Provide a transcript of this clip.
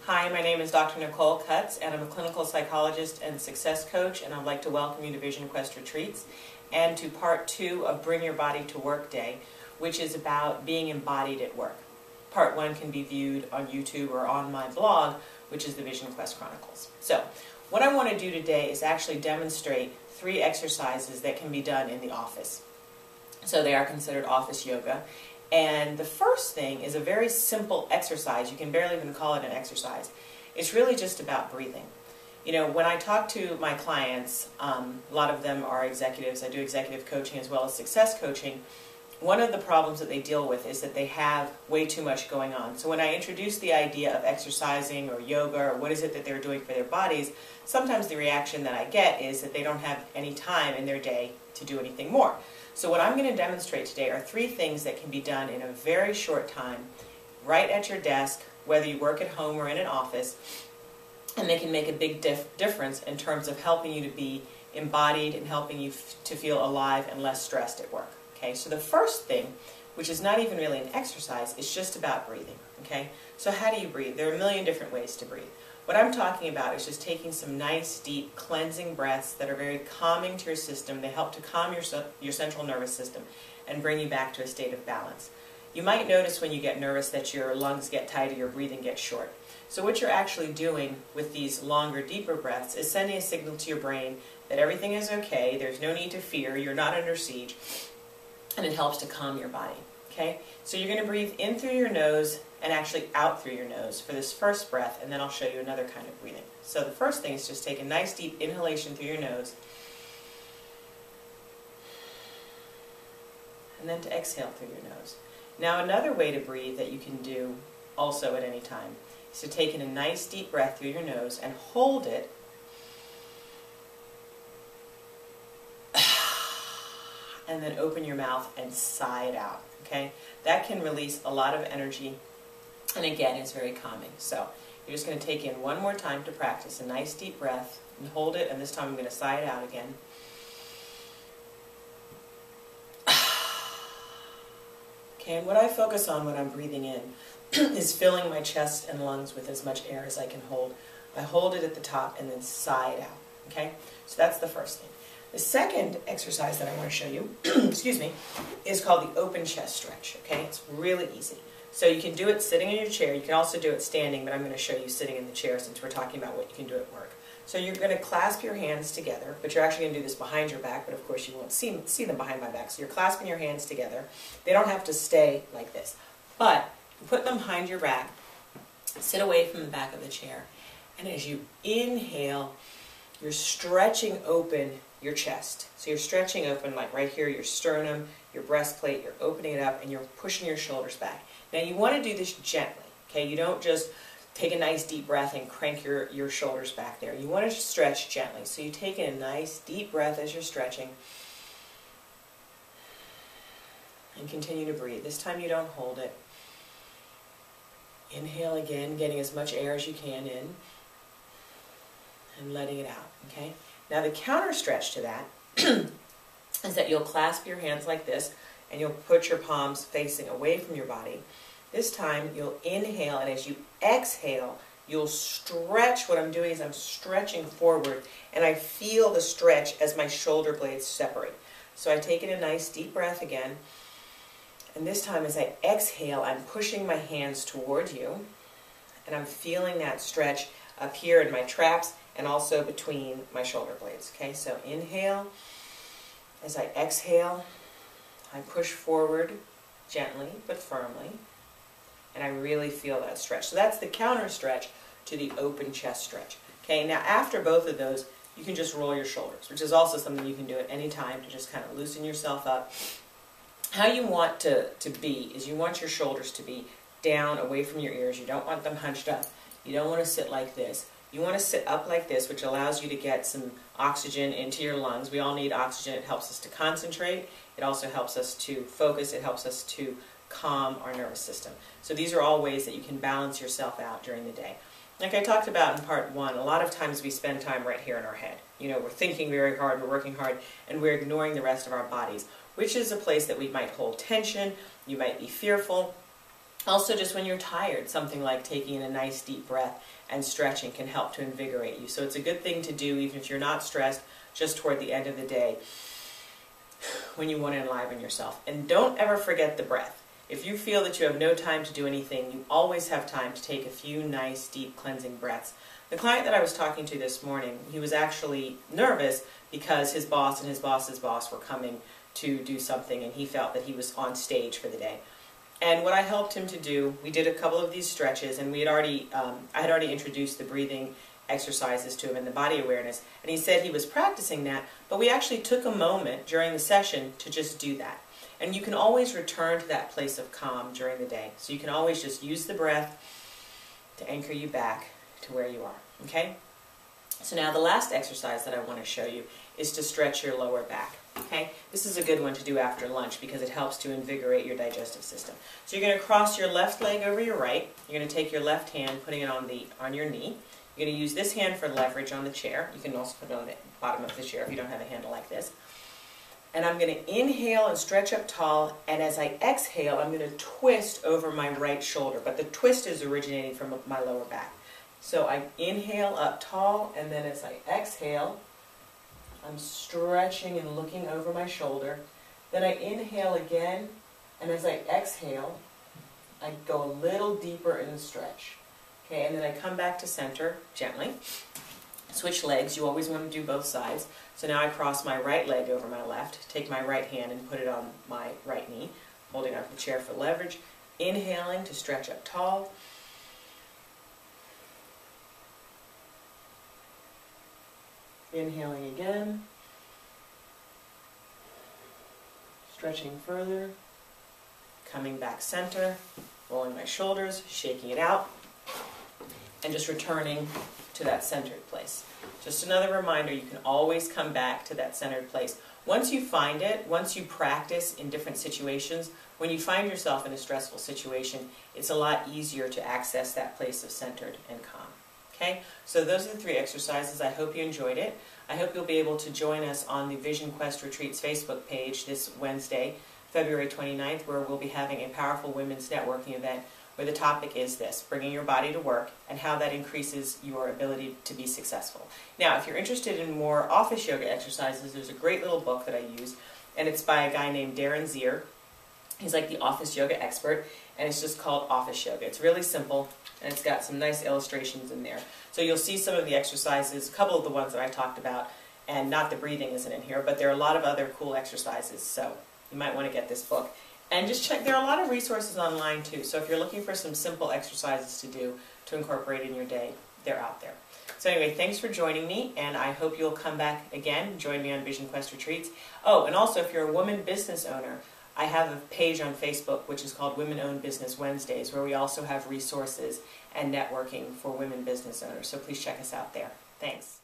Hi, my name is Dr. Nicole Cutts, and I'm a clinical psychologist and success coach, and I'd like to welcome you to Vision Quest Retreats and to part 2 of Bring Your Body to Work Day, which is about being embodied at work. Part 1 can be viewed on YouTube or on my blog, which is the Vision Quest Chronicles. So, what I want to do today is actually demonstrate 3 exercises that can be done in the office. So they are considered office yoga. And the first thing is a very simple exercise. You can barely even call it an exercise. It's really just about breathing. You know, when I talk to my clients, a lot of them are executives. I do executive coaching as well as success coaching. One of the problems that they deal with is that they have way too much going on. So when I introduce the idea of exercising or yoga or what is it that they're doing for their bodies, sometimes the reaction that I get is that they don't have any time in their day to do anything more. So what I'm going to demonstrate today are 3 things that can be done in a very short time, right at your desk, whether you work at home or in an office, and they can make a big difference in terms of helping you to be embodied and helping you to feel alive and less stressed at work. Okay, so the first thing, which is not even really an exercise, is just about breathing. Okay, so how do you breathe? There are a million different ways to breathe. What I'm talking about is just taking some nice, deep, cleansing breaths that are very calming to your system. They help to calm your central nervous system and bring you back to a state of balance. You might notice when you get nervous that your lungs get tight or your breathing gets short. So what you're actually doing with these longer, deeper breaths is sending a signal to your brain that everything is okay, there's no need to fear, you're not under siege, and it helps to calm your body. Okay? So you're going to breathe in through your nose and actually out through your nose for this first breath, and then I'll show you another kind of breathing. So the first thing is just take a nice deep inhalation through your nose, and then to exhale through your nose. Now another way to breathe that you can do also at any time is to take in a nice deep breath through your nose and hold it, and then open your mouth and sigh it out. Okay? That can release a lot of energy, and again, it's very calming. So you're just going to take in one more time to practice a nice deep breath and hold it, and this time I'm going to sigh it out again. Okay, and what I focus on when I'm breathing in is filling my chest and lungs with as much air as I can hold. I hold it at the top and then sigh it out. Okay, so that's the first thing. The second exercise that I want to show you, excuse me, is called the open chest stretch. Okay, it's really easy. So you can do it sitting in your chair. You can also do it standing, but I'm going to show you sitting in the chair since we're talking about what you can do at work. So you're going to clasp your hands together, but you're actually going to do this behind your back, but of course you won't see them behind my back. So you're clasping your hands together. They don't have to stay like this, but you put them behind your back, sit away from the back of the chair, and as you inhale, you're stretching open your chest. So you're stretching open, like right here, your sternum, your breastplate, you're opening it up, and you're pushing your shoulders back. Now you want to do this gently, okay? You don't just take a nice deep breath and crank your shoulders back there. You want to stretch gently. So you take in a nice deep breath as you're stretching, and continue to breathe. This time you don't hold it. Inhale again, getting as much air as you can in, and letting it out, okay? Now the counter stretch to that is that you'll clasp your hands like this, and you'll put your palms facing away from your body. This time you'll inhale, and as you exhale, you'll stretch. What I'm doing is I'm stretching forward, and I feel the stretch as my shoulder blades separate. So I take in a nice deep breath again, and this time as I exhale, I'm pushing my hands toward you, and I'm feeling that stretch up here in my traps and also between my shoulder blades. Okay, so inhale. As I exhale, I push forward gently but firmly, and I really feel that stretch. So that's the counter stretch to the open chest stretch. Okay, now after both of those, you can just roll your shoulders, which is also something you can do at any time to just kind of loosen yourself up. How you want to be is you want your shoulders to be down away from your ears. You don't want them hunched up. You don't want to sit like this. You want to sit up like this, which allows you to get some oxygen into your lungs. We all need oxygen. It helps us to concentrate. It also helps us to focus. It helps us to calm our nervous system. So these are all ways that you can balance yourself out during the day. Like I talked about in part 1, a lot of times we spend time right here in our head. You know, we're thinking very hard, we're working hard, and we're ignoring the rest of our bodies, which is a place that we might hold tension, you might be fearful, Also, just when you're tired, something like taking in a nice deep breath and stretching can help to invigorate you. So it's a good thing to do even if you're not stressed, just toward the end of the day when you want to enliven yourself. And don't ever forget the breath. If you feel that you have no time to do anything, you always have time to take a few nice, deep, cleansing breaths. The client that I was talking to this morning, he was actually nervous because his boss and his boss's boss were coming to do something, and he felt that he was on stage for the day. And what I helped him to do, we did a couple of these stretches, and I had already introduced the breathing exercises to him and the body awareness, and he said he was practicing that, but we actually took a moment during the session to just do that. And you can always return to that place of calm during the day. So you can always just use the breath to anchor you back to where you are, okay? So now the last exercise that I want to show you is to stretch your lower back, okay? This is a good one to do after lunch because it helps to invigorate your digestive system. So you're going to cross your left leg over your right. You're going to take your left hand, putting it on your knee. You're going to use this hand for leverage on the chair. You can also put it on the bottom of the chair if you don't have a handle like this. And I'm going to inhale and stretch up tall, and as I exhale, I'm going to twist over my right shoulder. But the twist is originating from my lower back. So I inhale up tall, and then as I exhale, I'm stretching and looking over my shoulder. Then I inhale again, and as I exhale, I go a little deeper in the stretch. Okay, and then I come back to center gently. Switch legs. You always want to do both sides. So now I cross my right leg over my left, take my right hand and put it on my right knee, holding up the chair for leverage. Inhaling to stretch up tall. Inhaling again. Stretching further. Coming back center. Rolling my shoulders, shaking it out. And just returning to that centered place. Just another reminder, you can always come back to that centered place. Once you find it, once you practice in different situations, when you find yourself in a stressful situation, it's a lot easier to access that place of centered and calm. Okay? So those are the 3 exercises. I hope you enjoyed it. I hope you'll be able to join us on the Vision Quest Retreats Facebook page this Wednesday, February 29th, where we'll be having a powerful women's networking event where the topic is this, bringing your body to work and how that increases your ability to be successful. Now, if you're interested in more office yoga exercises, there's a great little book that I use, and it's by a guy named Darren Zier. He's like the office yoga expert, and it's just called Office Yoga. It's really simple, and it's got some nice illustrations in there. So you'll see some of the exercises, a couple of the ones that I talked about, and not the breathing isn't in here, but there are a lot of other cool exercises, so you might want to get this book. And just check, there are a lot of resources online too, so if you're looking for some simple exercises to do to incorporate in your day, they're out there. So anyway, thanks for joining me, and I hope you'll come back again, join me on Vision Quest Retreats. Oh, and also if you're a woman business owner, I have a page on Facebook which is called Women Own Business Wednesdays, where we also have resources and networking for women business owners, so please check us out there. Thanks.